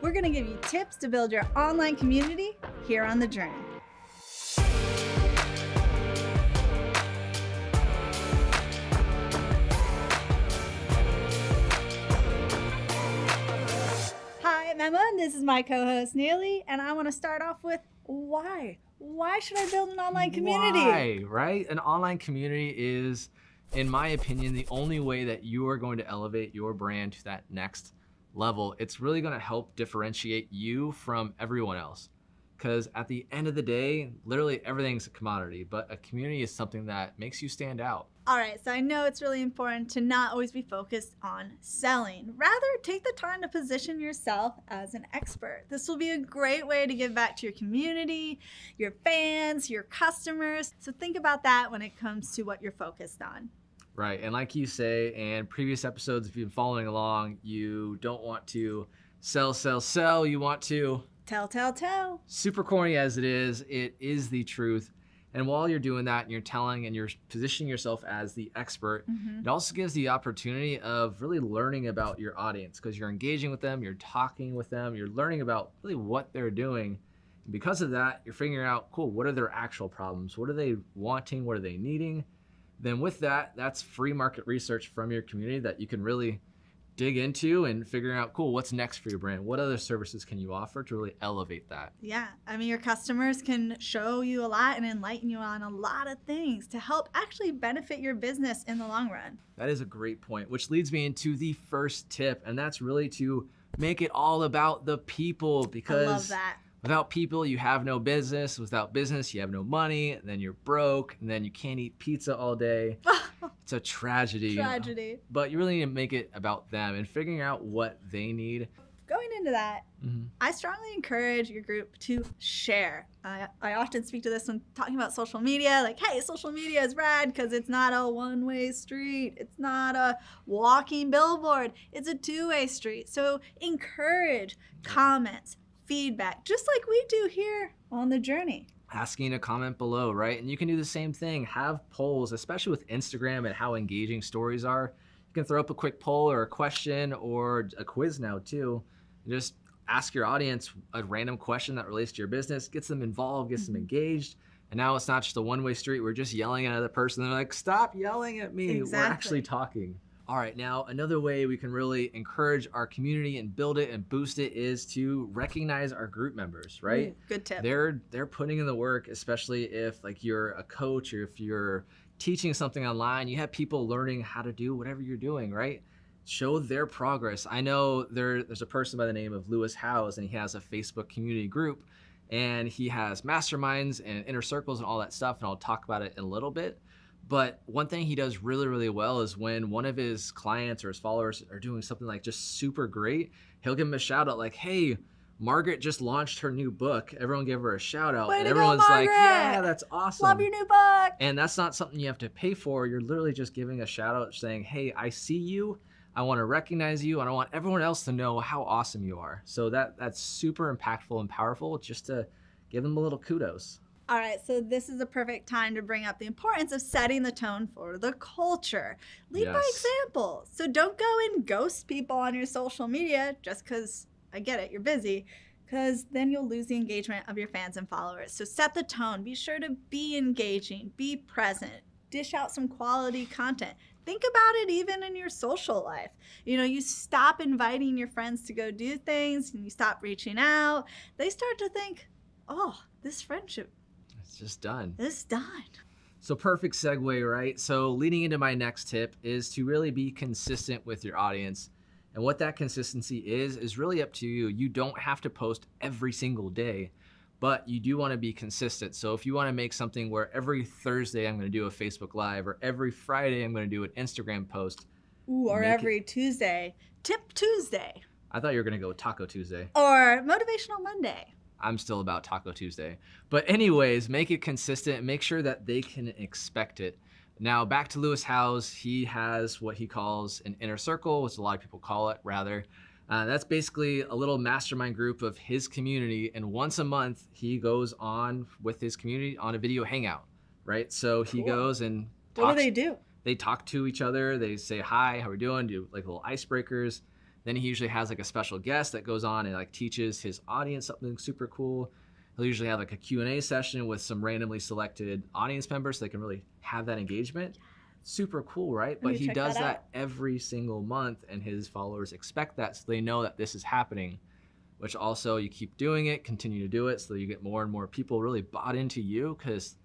We're going to give you tips to build your online community here on The Journey. Hi, I'm Emma, and this is my co-host Neely, and I want to start off with why? Why should I build an online community? Why, right? An online community is, in my opinion, the only way that you are going to elevate your brand to that next level. It's really going to help differentiate you from everyone else. Because at the end of the day, literally everything's a commodity, but a community is something that makes you stand out. All right, so I know it's really important to not always be focused on selling. Rather, take the time to position yourself as an expert. This will be a great way to give back to your community, your fans, your customers. So think about that when it comes to what you're focused on. Right, and like you say, and previous episodes, if you've been following along, you don't want to sell, you want to Tell. super corny as it is the truth. And while you're doing that and you're telling and you're positioning yourself as the expert, it also gives the opportunity of really learning about your audience because you're engaging with them, you're talking with them, you're learning about really what they're doing. And because of that, you're figuring out, cool, what are their actual problems? What are they wanting? What are they needing? Then with that, that's free market research from your community that you can really dig into and figuring out, cool, what's next for your brand? What other services can you offer to really elevate that? Yeah, I mean, your customers can show you a lot and enlighten you on a lot of things to help actually benefit your business in the long run. That is a great point, which leads me into the first tip, and that's really to make it all about the people because I love that. Without people, you have no business. Without business, you have no money. And then you're broke, and then you can't eat pizza all day. It's a tragedy. Tragedy. But you really need to make it about them and figuring out what they need. Going into that, I strongly encourage your group to share. I often speak to this when talking about social media, like, hey, social media is rad because it's not a one-way street. It's not a walking billboard. It's a two-way street. So encourage comments, feedback, just like we do here on The Journey. Asking a comment below, right? And you can do the same thing. Have polls, especially with Instagram and how engaging stories are. You can throw up a quick poll or a question or a quiz now too. And just ask your audience a random question that relates to your business, gets them involved, gets them engaged. And now it's not just a one-way street. We're just yelling at another person. They're like, stop yelling at me. Exactly. We're actually talking. All right, now another way we can really encourage our community and build it and boost it is to recognize our group members, right? Good tip. They're putting in the work, especially if like you're a coach or if you're teaching something online, you have people learning how to do whatever you're doing, right? Show their progress. I know there's a person by the name of Lewis Howes, and he has a Facebook community group, and he has masterminds and inner circles and all that stuff, and I'll talk about it in a little bit. But one thing he does really, really well is when one of his clients or his followers are doing something like just super great, he'll give him a shout out like, hey, Margaret just launched her new book. Everyone give her a shout out. Way And to go, everyone's like, Margaret! yeah, that's awesome. Love your new book. And that's not something you have to pay for. You're literally just giving a shout out saying, hey, I see you. I want to recognize you. And I want everyone else to know how awesome you are. So that's super impactful and powerful just to give them a little kudos. All right, so this is a perfect time to bring up the importance of setting the tone for the culture. Lead by example. So don't go and ghost people on your social media just because, I get it, you're busy, because then you'll lose the engagement of your fans and followers. So set the tone. Be sure to be engaging, be present, dish out some quality content. Think about it even in your social life. You know, you stop inviting your friends to go do things and you stop reaching out. They start to think, oh, this friendship, It's just done. it's done. So perfect segue, right? So leading into my next tip is to really be consistent with your audience. And what that consistency is really up to you. You don't have to post every single day, but you do want to be consistent. So if you want to make something where every Thursday I'm going to do a Facebook Live or every Friday I'm going to do an Instagram post. Ooh, or every Tuesday. Tip Tuesday. I thought you were going to go Taco Tuesday. Or Motivational Monday. I'm still about Taco Tuesday. But anyways, make it consistent and make sure that they can expect it. Now back to Lewis Howes. He has what he calls an inner circle, which a lot of people call it rather. That's basically a little mastermind group of his community. And once a month, he goes on with his community on a video hangout, right? So he goes and talks. What do they do? They talk to each other. They say, hi, how we doing? Do like little icebreakers. Then he usually has like a special guest that goes on and like teaches his audience something super cool. He'll usually have like a Q&A session with some randomly selected audience members so they can really have that engagement. Super cool, right? But he does that every single month, and his followers expect that, so they know that this is happening, which also you keep doing it, continue to do it, so you get more and more people really bought into you because,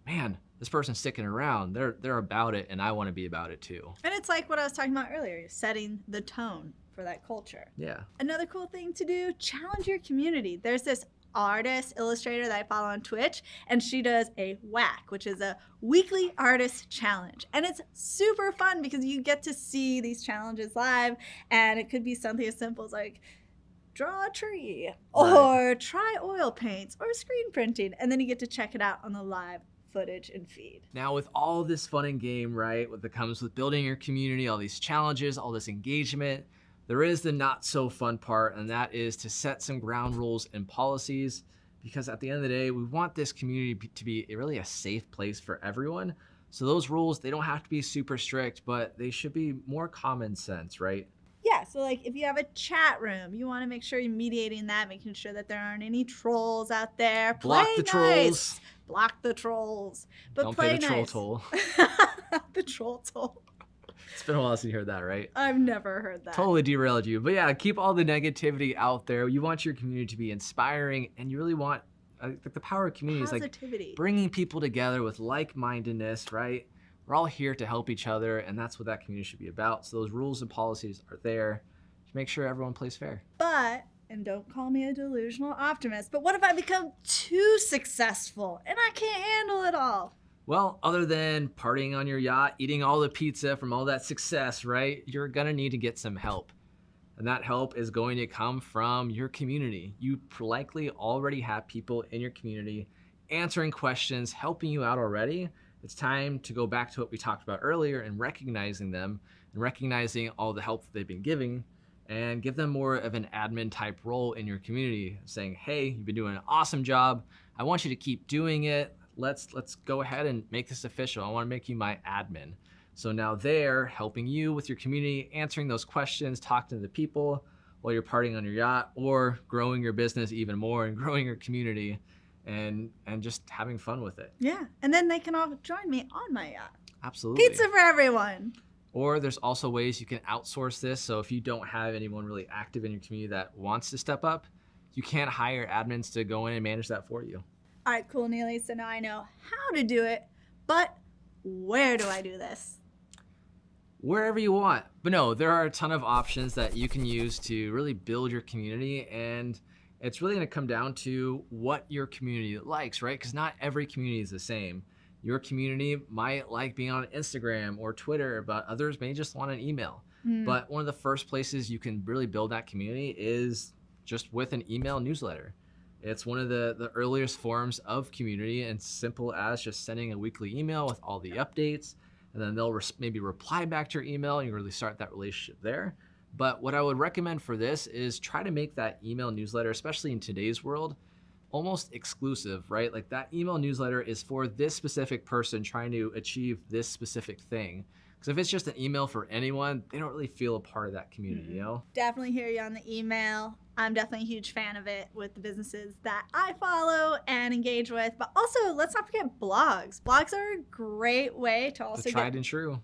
man, this person's sticking around. They're about it, and I want to be about it too. And it's like what I was talking about earlier, setting the tone for that culture. Yeah. Another cool thing to do, challenge your community. There's this artist illustrator that I follow on Twitch, and she does a WAC, which is a weekly artist challenge, and it's super fun because you get to see these challenges live, and it could be something as simple as like draw a tree or try oil paints or screen printing, and then you get to check it out on the live footage and feed. Now with all this fun and game, right, what that comes with building your community, all these challenges, all this engagement, there is the not so fun part, and that is to set some ground rules and policies, because at the end of the day, we want this community to be really a safe place for everyone. So those rules, they don't have to be super strict, but they should be more common sense, right? Yeah, so like if you have a chat room, you want to make sure you're mediating that, making sure that there aren't any trolls out there. Block the trolls. Block the trolls. But don't play pay the troll nice. toll. The troll toll. It's been a while since you heard that, right? I've never heard that. Totally derailed you. But yeah, keep all the negativity out there. You want your community to be inspiring, and you really want the power of community is like bringing people together with like-mindedness, right? We're all here to help each other, and that's what that community should be about. So those rules and policies are there to make sure everyone plays fair. But, and don't call me a delusional optimist, but what if I become too successful and I can't handle it all? Well, other than partying on your yacht, eating all the pizza from all that success, right? You're gonna need to get some help. And that help is going to come from your community. You likely already have people in your community answering questions, helping you out already. It's time to go back to what we talked about earlier and recognizing them and recognizing all the help that they've been giving, and give them more of an admin type role in your community, saying, hey, you've been doing an awesome job. I want you to keep doing it. Let's go ahead and make this official. I want to make you my admin. So now they're helping you with your community, answering those questions, talking to the people while you're partying on your yacht, or growing your business even more and growing your community and just having fun with it. Yeah, and then they can all join me on my yacht. Absolutely. Pizza for everyone. Or there's also ways you can outsource this. So if you don't have anyone really active in your community that wants to step up, you can't hire admins to go in and manage that for you. All right, cool, Neely. So now I know how to do it, but where do I do this? Wherever you want. But no, there are a ton of options that you can use to really build your community, and it's really going to come down to what your community likes, right? Because not every community is the same. Your community might like being on Instagram or Twitter, but others may just want an email. But one of the first places you can really build that community is just with an email newsletter. It's one of the earliest forms of community, and simple as just sending a weekly email with all the updates, and then they'll maybe reply back to your email, and you really start that relationship there. But what I would recommend for this is try to make that email newsletter, especially in today's world, almost exclusive, right? Like that email newsletter is for this specific person trying to achieve this specific thing. Because if it's just an email for anyone, they don't really feel a part of that community, you know? Definitely hear you on the email. I'm definitely a huge fan of it with the businesses that I follow and engage with. But also, let's not forget blogs. Blogs are a great way to also The tried and true.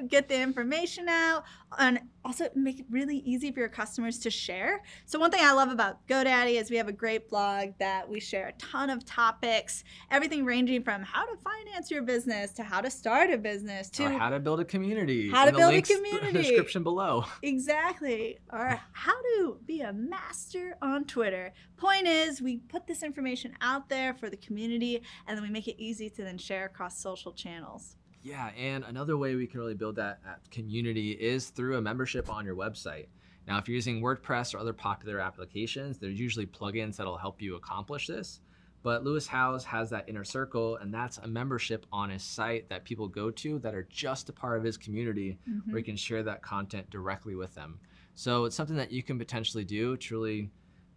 Get the information out, and also make it really easy for your customers to share. So one thing I love about GoDaddy is we have a great blog that we share a ton of topics, everything ranging from how to finance your business to how to start a business to or how to build a community. How to build a In community. the description below. Exactly. Or how to be a master on Twitter. Point is, we put this information out there for the community, and then we make it easy to then share across social channels. Yeah, and another way we can really build that community is through a membership on your website. Now, if you're using WordPress or other popular applications, there's usually plugins that'll help you accomplish this. But Lewis Howes has that inner circle, and that's a membership on his site that people go to that are just a part of his community, where he can share that content directly with them. So it's something that you can potentially do to really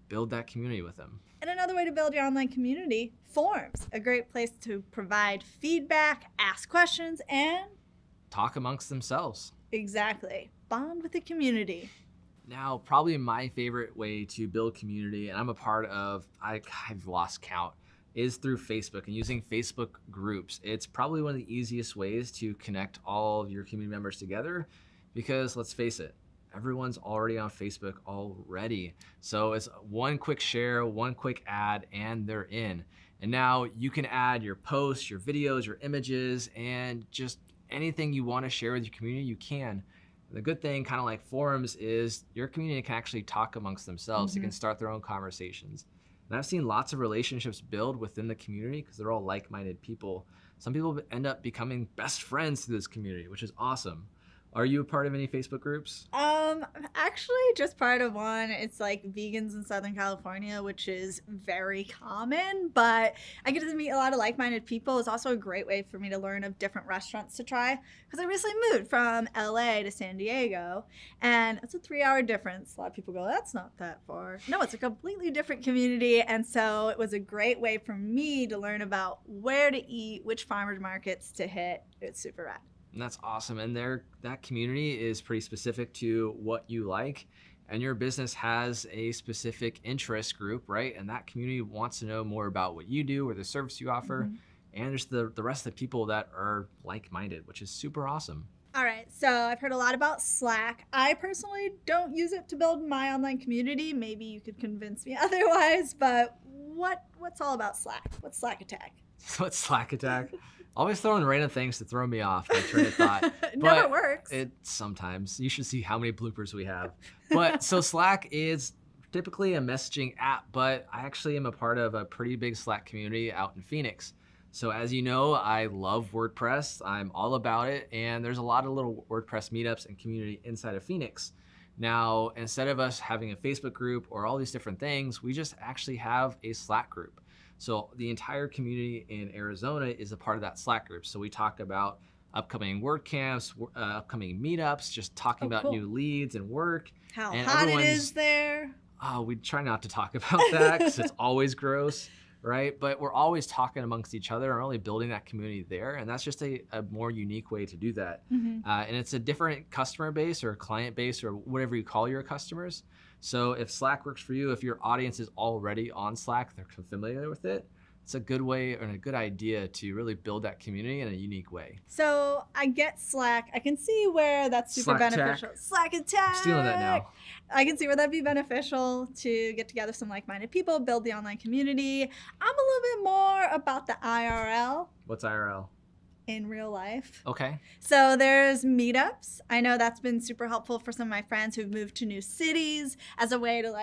build that community with them. And another way to build your online community, forums. A great place to provide feedback, ask questions, and talk amongst themselves. exactly, bond with the community. Now, probably my favorite way to build community, and I'm a part of, I've lost count, is through Facebook and using Facebook groups. It's probably one of the easiest ways to connect all of your community members together because let's face it, everyone's already on Facebook already. So it's one quick share, one quick ad, and they're in. And now you can add your posts, your videos, your images, and just anything you want to share with your community, you can. The good thing, kind of like forums, is your community can actually talk amongst themselves. They can start their own conversations. And I've seen lots of relationships build within the community because they're all like-minded people. Some people end up becoming best friends through this community, which is awesome. Are you a part of any Facebook groups? Actually just part of one. It's like vegans in Southern California, which is very common, but I get to meet a lot of like-minded people. It's also a great way for me to learn of different restaurants to try because I recently moved from LA to San Diego and it's a 3-hour difference. A lot of people go, that's not that far. No, it's a completely different community. And so it was a great way for me to learn about where to eat, which farmers markets to hit. It's super rad. And that's awesome. And that community is pretty specific to what you like. And your business has a specific interest group, right? And that community wants to know more about what you do or the service you offer. And there's the rest of the people that are like-minded, which is super awesome. All right, so I've heard a lot about Slack. I personally don't use it to build my online community. Maybe you could convince me otherwise, but what's all about Slack? What's Slack Attack? What's Slack Attack? Always throwing random things to throw me off my train of thought. It never works. It sometimes. You should see how many bloopers we have. But so Slack is typically a messaging app, but I actually am a part of a pretty big Slack community out in Phoenix. So as you know, I love WordPress. I'm all about it. And there's a lot of little WordPress meetups and community inside of Phoenix. Now, instead of us having a Facebook group or all these different things, we just actually have a Slack group. So the entire community in Arizona is a part of that Slack group. So we talk about upcoming WordCamps, upcoming meetups, just talking about new leads and work. How hot it is there. Oh, we try not to talk about that because it's always gross, right? But we're always talking amongst each other and really building that community there. And that's just a more unique way to do that. And it's a different customer base or client base or whatever you call your customers. So if Slack works for you, if your audience is already on Slack, they're familiar with it, it's a good way and a good idea to really build that community in a unique way. So I get Slack. I can see where that's super beneficial. Slack Attack. Stealing that now. I can see where that'd be beneficial to get together some like-minded people, build the online community. I'm a little bit more about the IRL. What's IRL? In real life. Okay. So there's meetups. I know that's been super helpful for some of my friends who've moved to new cities as a way to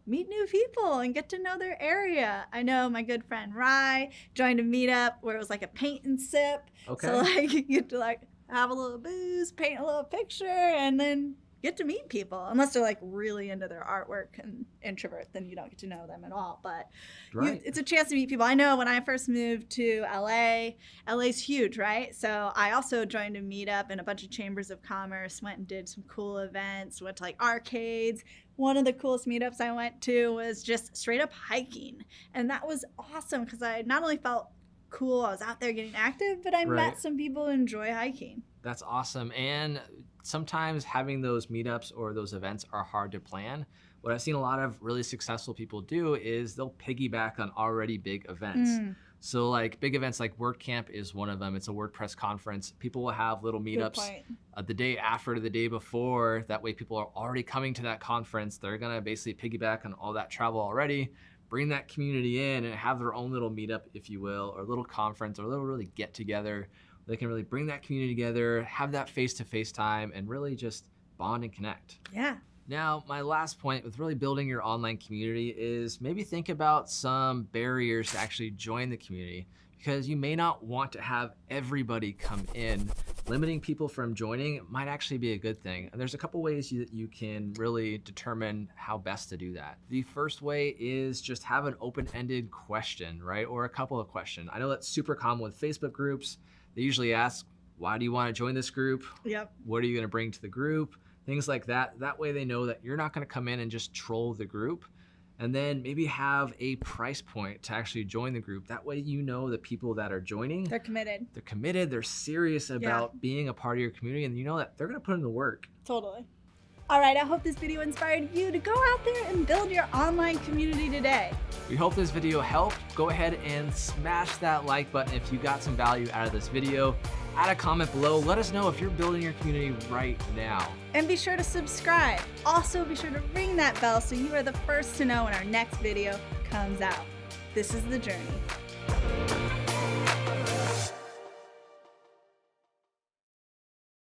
meet new people and get to know their area. I know my good friend Rye joined a meetup where it was like a paint and sip. Okay. So you get to have a little booze, paint a little picture, and then get to meet people. Unless they're really into their artwork and introvert, then you don't get to know them at all. But it's a chance to meet people. I know when I first moved to LA's huge, right? So I also joined a meetup and a bunch of chambers of commerce, went and did some cool events, went to arcades. One of the coolest meetups I went to was just straight up hiking. And that was awesome because I not only felt cool, I was out there getting active, but I met some people who enjoy hiking. That's awesome. And sometimes having those meetups or those events are hard to plan. What I've seen a lot of really successful people do is they'll piggyback on already big events. So big events like WordCamp is one of them. It's a WordPress conference. People will have little meetups the day after, the day before. That way people are already coming to that conference. They're gonna basically piggyback on all that travel already, bring that community in and have their own little meetup, if you will, or little conference or little really get together. They can really bring that community together, have that face-to-face time, and really just bond and connect. Yeah. Now, my last point with really building your online community is maybe think about some barriers to actually join the community because you may not want to have everybody come in. Limiting people from joining might actually be a good thing. And there's a couple ways that you can really determine how best to do that. The first way is just have an open-ended question, right? Or a couple of questions. I know that's super common with Facebook groups. They usually ask, why do you want to join this group? Yep. What are you going to bring to the group? Things like that. That way they know that you're not going to come in and just troll the group. And then maybe have a price point to actually join the group. That way you know the people that are joining. They're committed. They're committed. They're serious about being a part of your community. And you know that they're going to put in the work. Totally. All right, I hope this video inspired you to go out there and build your online community today. We hope this video helped. Go ahead and smash that like button if you got some value out of this video. Add a comment below. Let us know if you're building your community right now. And be sure to subscribe. Also, be sure to ring that bell so you are the first to know when our next video comes out. This is The Journey.